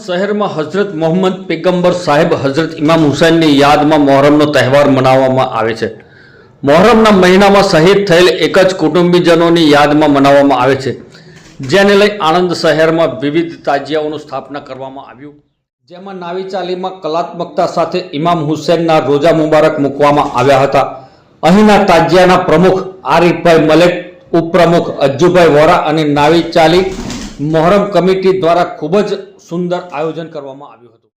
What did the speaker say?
शहर में हजरत मोहम्मद पैगंबर साहेब हजरत इमाम हुसैन की याद में मोहर्रमનો तहेवार मनाववामां आवे छे। मोहर्रमना महीनामां शहीद थयेल एक ज कुटुंबीजनोनी यादमां मनाववामां आवे छे, जेने लई आणंद शहेरमां विविध ताजियाओनुं स्थापना करवामां आव्युं, जेमां नावी चालीमां कलात्मकता साथे इमाम हुसैनना रोजा मुबारक मूकवामां आव्या हता। અહીંના તાજિયાના પ્રમુખ આરિફભાઈ મલેક, ઉપપ્રમુખ અજ્જુભાઈ વોરા અને નાવી ચાલી મોહરમ કમિટી દ્વારા ખૂબ જ સુંદર આયોજન કરવામાં આવ્યું હતું।